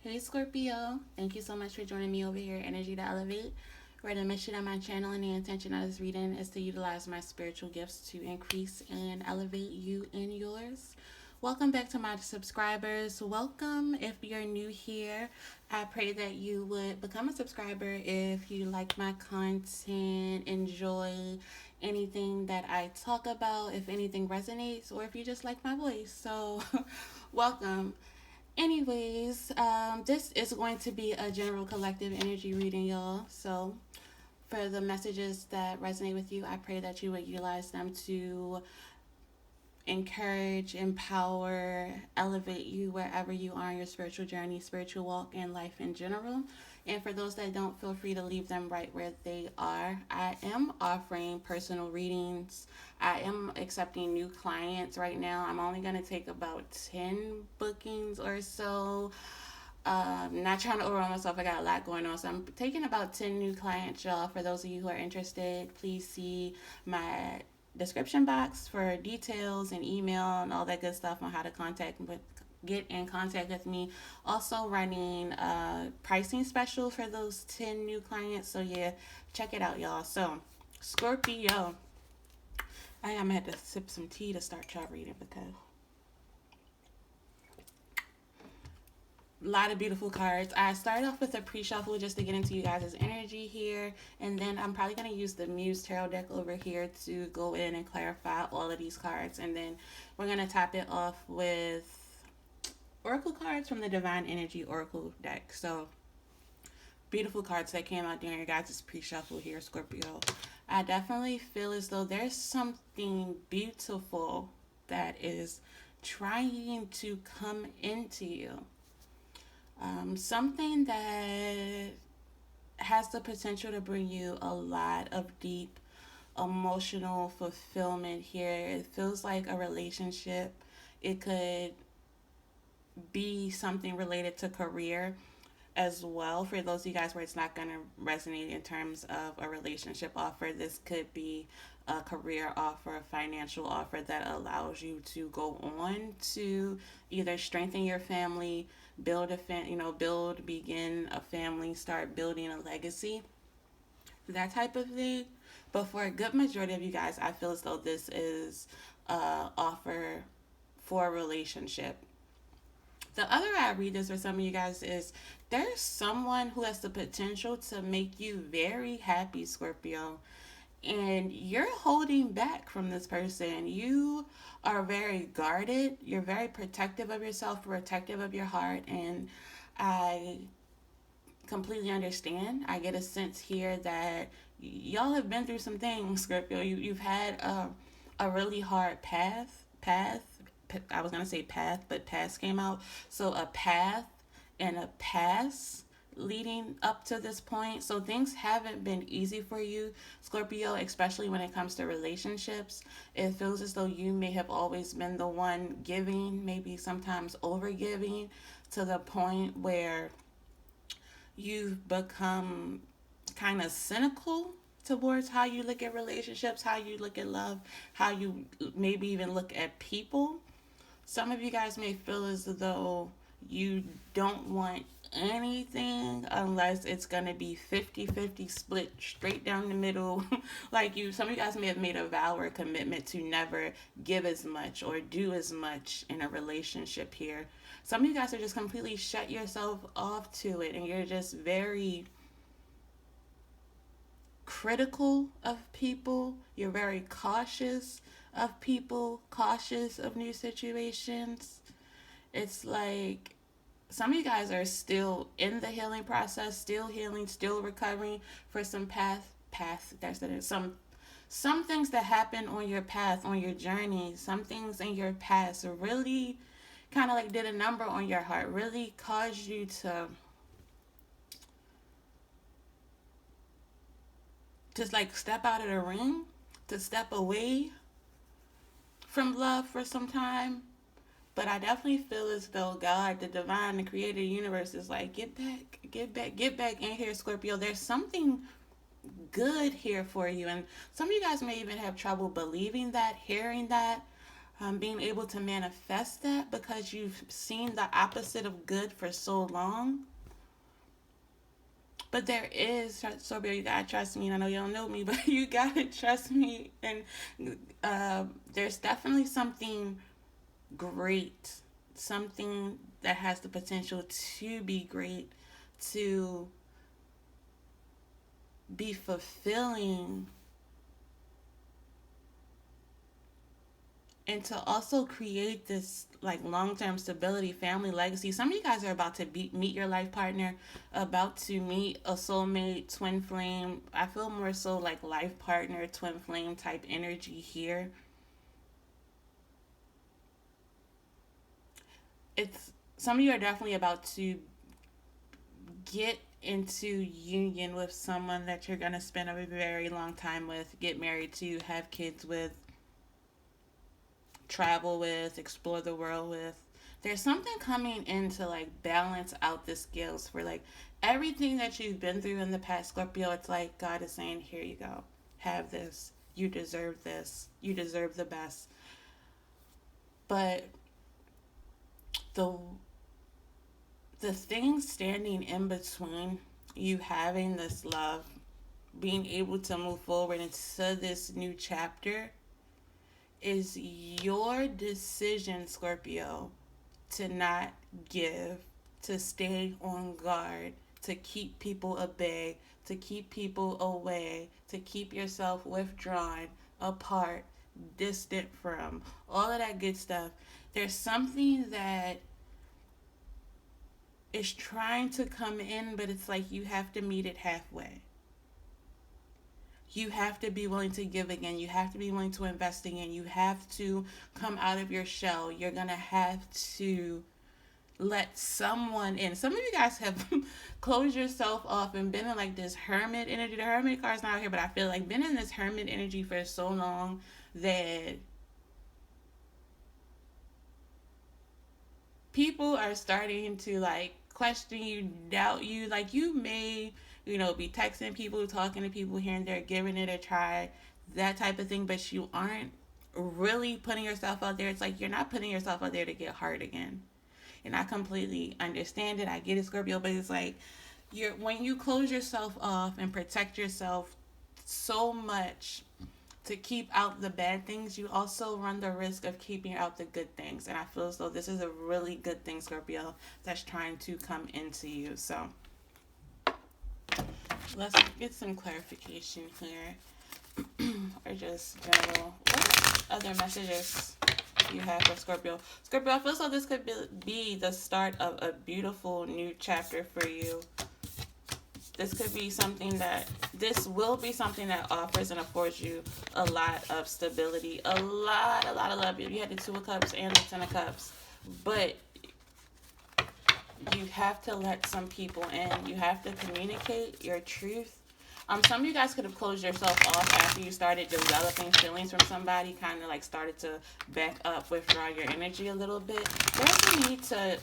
Hey Scorpio, thank you so much for joining me over here, Energy to Elevate, where the mission of my channel and the intention of this reading is to utilize my spiritual gifts to increase and elevate you and yours. Welcome back to my subscribers. Welcome if you're new here. I pray that you would become a subscriber if you like my content, enjoy anything that I talk about, if anything resonates, or if you just like my voice. So, welcome. Anyways, this is going to be a general collective energy reading, y'all. So, for the messages that resonate with you, I pray that you would utilize them to encourage, empower, elevate you wherever you are in your spiritual journey, spiritual walk, and life in general. And for those that don't, feel free to leave them right where they are. I am offering personal readings. I am accepting new clients right now. I'm only going to take about 10 bookings or so. Not trying to overwhelm myself. I got a lot going on. So I'm taking about 10 new clients, y'all. For those of you who are interested, please see my description box for details and email and all that good stuff on how to get in contact with me. Also running a pricing special for those 10 new clients. So yeah, check it out, y'all. So Scorpio, I am gonna have to sip some tea to start y'all reading because a lot of beautiful cards. I started off with a pre-shuffle just to get into you guys' energy here, and then I'm probably going to use the Muse Tarot deck over here to go in and clarify all of these cards, and then we're going to top it off with Oracle cards from the Divine Energy Oracle deck. So, beautiful cards that came out during your guys' pre-shuffle here, Scorpio. I definitely feel as though there's something beautiful that is trying to come into you. Something that has the potential to bring you a lot of deep emotional fulfillment here. It feels like a relationship. It could be something related to career as well. For those of you guys where it's not going to resonate in terms of a relationship offer, this could be a career offer, a financial offer that allows you to go on to either strengthen your family, begin a family, start building a legacy, that type of thing. But for a good majority of you guys, I feel as though this is a offer for a relationship. The other way I read this for some of you guys is there's someone who has the potential to make you very happy, Scorpio, and you're holding back from this person. You are very guarded, you're very protective of yourself, protective of your heart, and I completely understand. I get a sense here that y'all have been through some things, Scorpio. You've had a really hard path. I was gonna say path, but pass came out. So a path and a pass leading up to this point. So things haven't been easy for you, Scorpio, especially when it comes to relationships. It feels as though you may have always been the one giving, maybe sometimes over giving, to the point where you've become kind of cynical towards how you look at relationships, how you look at love, how you maybe even look at people. Some of you guys may feel as though you don't want anything unless it's going to be 50-50 split straight down the middle. Some of you guys may have made a vow or a commitment to never give as much or do as much in a relationship here. Some of you guys are just completely shut yourself off to it, and you're just very critical of people. You're very cautious of people, cautious of new situations. It's like some of you guys are still in the healing process, still healing, still recovering for some some things that happen on your path, on your journey. Some things in your past really kind of like did a number on your heart, really caused you to just like step out of the ring, to step away from love for some time. But I definitely feel as though God, the divine, the creator of the universe is like, get back in here, Scorpio. There's something good here for you. And some of you guys may even have trouble believing that, hearing that. being able to manifest that because you've seen the opposite of good for so long. But there is, Scorpio, you gotta trust me. And I know you don't know me, but you gotta trust me. And there's definitely something great, something that has the potential to be great, to be fulfilling, and to also create this like long-term stability, family legacy. Some of you guys are about to meet your life partner, about to meet a soulmate, twin flame. I feel more so like life partner, twin flame type energy here. It's some of you are definitely about to get into union with someone that you're going to spend a very long time with, get married to, have kids with, travel with, explore the world with. There's something coming in to like balance out the scales for like everything that you've been through in the past, Scorpio. It's like God is saying, here you go. Have this. You deserve this. You deserve the best. But the thing standing in between you having this love, being able to move forward into this new chapter, is your decision, Scorpio, to not give, to stay on guard, to keep people at bay, to keep people away, to keep yourself withdrawn, apart, distant from, all of that good stuff. There's something that is trying to come in, but it's like you have to meet it halfway. You have to be willing to give again. You have to be willing to invest again. You have to come out of your shell. You're going to have to let someone in. Some of you guys have closed yourself off and been in like this hermit energy. The hermit card's not here, but I feel like been in this hermit energy for so long that people are starting to like question you, doubt you. Like you may, be texting people, talking to people here and there, giving it a try, that type of thing, but you aren't really putting yourself out there. It's like you're not putting yourself out there to get hurt again. And I completely understand it. I get it, Scorpio, but it's like when you close yourself off and protect yourself so much to keep out the bad things, you also run the risk of keeping out the good things. And I feel as though this is a really good thing, Scorpio, that's trying to come into you. So let's get some clarification here. Or just general. What other messages you have for Scorpio? Scorpio, I feel as though this could be the start of a beautiful new chapter for you. This will be something that offers and affords you a lot of stability, a lot of love. You had the Two of Cups and the Ten of Cups, but you have to let some people in. You have to communicate your truth. Some of you guys could have closed yourself off after you started developing feelings from somebody, kind of like started to back up, withdraw your energy a little bit. There's a need to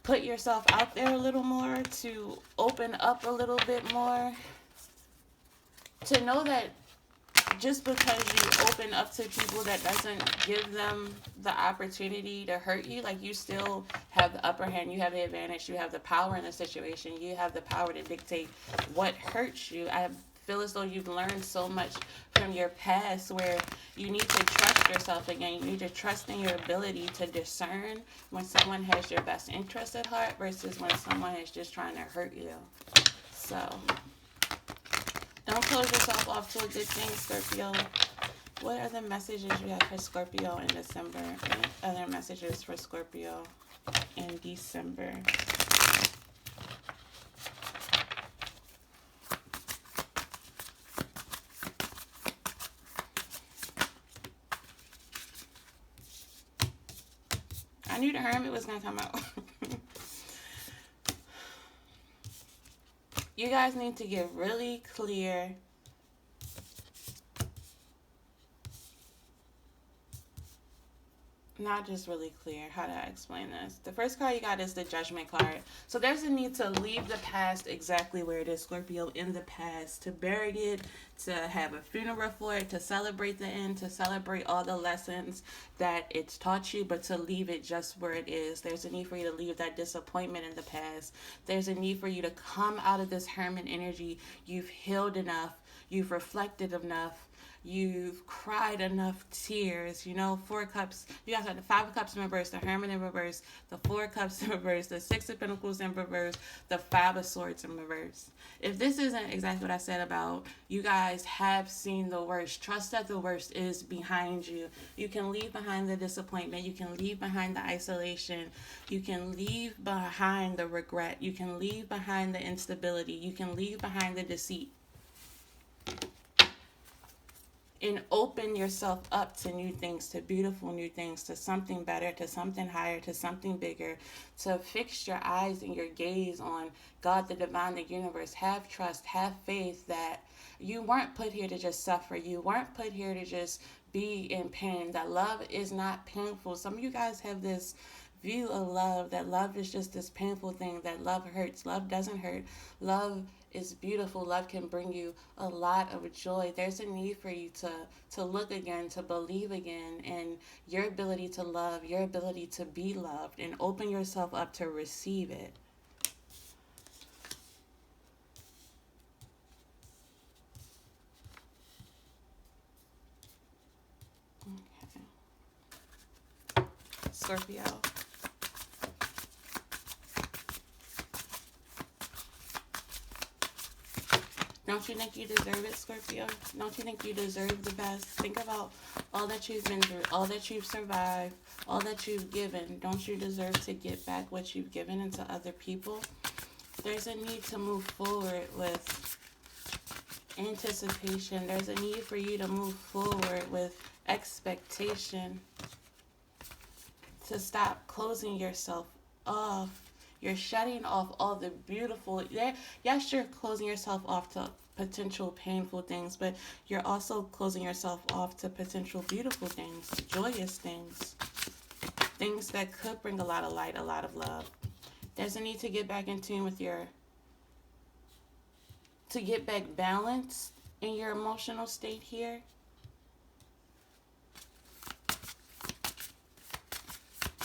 put yourself out there a little more, to open up a little bit more, to know that just because you open up to people, that doesn't give them the opportunity to hurt you. Like you still have the upper hand, you have the advantage, you have the power in the situation, you have the power to dictate what hurts you. I feel as though you've learned so much from your past where you need to trust yourself again. You need to trust in your ability to discern when someone has your best interest at heart versus when someone is just trying to hurt you. So don't close yourself off to a good thing, Scorpio. What are the messages you have for Scorpio in December? Any other messages for Scorpio in December? I knew the Hermit was going to come out. You guys need to get really clear not just really clear. How do I explain this? The first card you got is the Judgment card. So there's a need to leave the past exactly where it is, Scorpio, in the past, to bury it, to have a funeral for it, to celebrate the end, to celebrate all the lessons that it's taught you, but to leave it just where it is. There's a need for you to leave that disappointment in the past. There's a need for you to come out of this hermit energy. You've healed enough. You've reflected enough. You've cried enough tears. You know, 4 cups. You guys have the 5 of cups in reverse, the hermit in reverse, the 4 cups in reverse, the 6 of pentacles in reverse, the 5 of swords in reverse. If this isn't exactly what I said about, you guys have seen the worst. Trust that the worst is behind you. You can leave behind the disappointment. You can leave behind the isolation. You can leave behind the regret. You can leave behind the instability. You can leave behind the deceit. And open yourself up to new things, to beautiful new things, to something better, to something higher, to something bigger, to fix your eyes and your gaze on God, the divine, the universe. Have trust, have faith that you weren't put here to just suffer. You weren't put here to just be in pain, that love is not painful. Some of you guys have this view of love, that love is just this painful thing, that love hurts. Love doesn't hurt. Love is beautiful. Love can bring you a lot of joy. There's a need for you to look again, to believe again, and your ability to love, your ability to be loved, and open yourself up to receive it. Okay. Scorpio. Don't you think you deserve it, Scorpio? Don't you think you deserve the best? Think about all that you've been through, all that you've survived, all that you've given. Don't you deserve to get back what you've given into other people? There's a need to move forward with anticipation. There's a need for you to move forward with expectation. To stop closing yourself off. You're shutting off all the beautiful, yes, you're closing yourself off to potential painful things, but you're also closing yourself off to potential beautiful things, joyous things, things that could bring a lot of light, a lot of love. There's a need to get back in tune with to get back balanced in your emotional state here.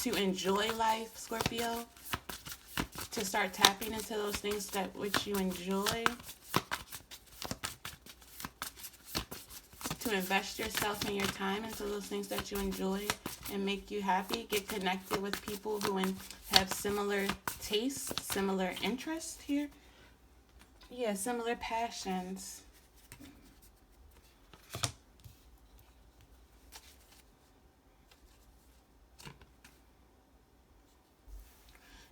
To enjoy life, Scorpio. To start tapping into those things that which you enjoy. To invest yourself and your time into those things that you enjoy and make you happy. Get connected with people who have similar tastes, similar interests here. Yeah, similar passions.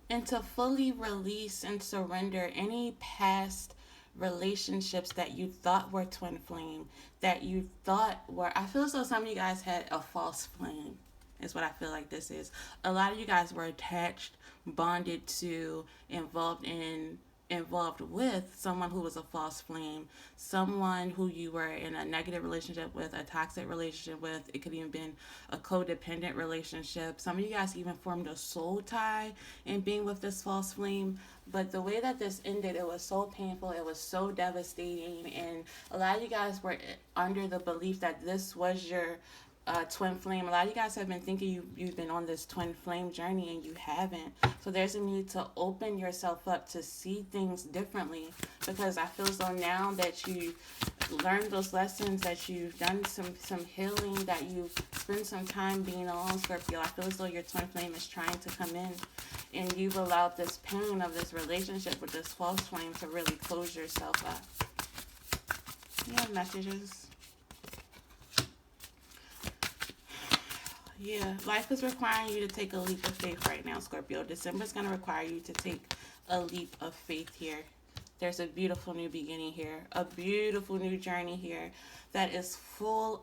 And to fully release and surrender any past relationships that you thought were twin flame, that you thought were, I feel as though some of you guys had a false flame, is what I feel like this is. A lot of you guys were attached, bonded to, involved with someone who was a false flame, someone who you were in a negative relationship with, a toxic relationship with. It could even been a codependent relationship. Some of you guys even formed a soul tie in being with this false flame. But the way that this ended, it was so painful, it was so devastating, and a lot of you guys were under the belief that this was your twin flame. A lot of you guys have been thinking you've been on this twin flame journey, and you haven't. So there's a need to open yourself up to see things differently, because I feel as though now that you've learned those lessons, that you've done some healing, that you've spent some time being alone, Scorpio, I feel as though your twin flame is trying to come in, and you've allowed this pain of this relationship with this false flame to really close yourself up. You have messages. Yeah, life is requiring you to take a leap of faith right now, Scorpio. December is going to require you to take a leap of faith here. There's a beautiful new beginning here, a beautiful new journey here that is full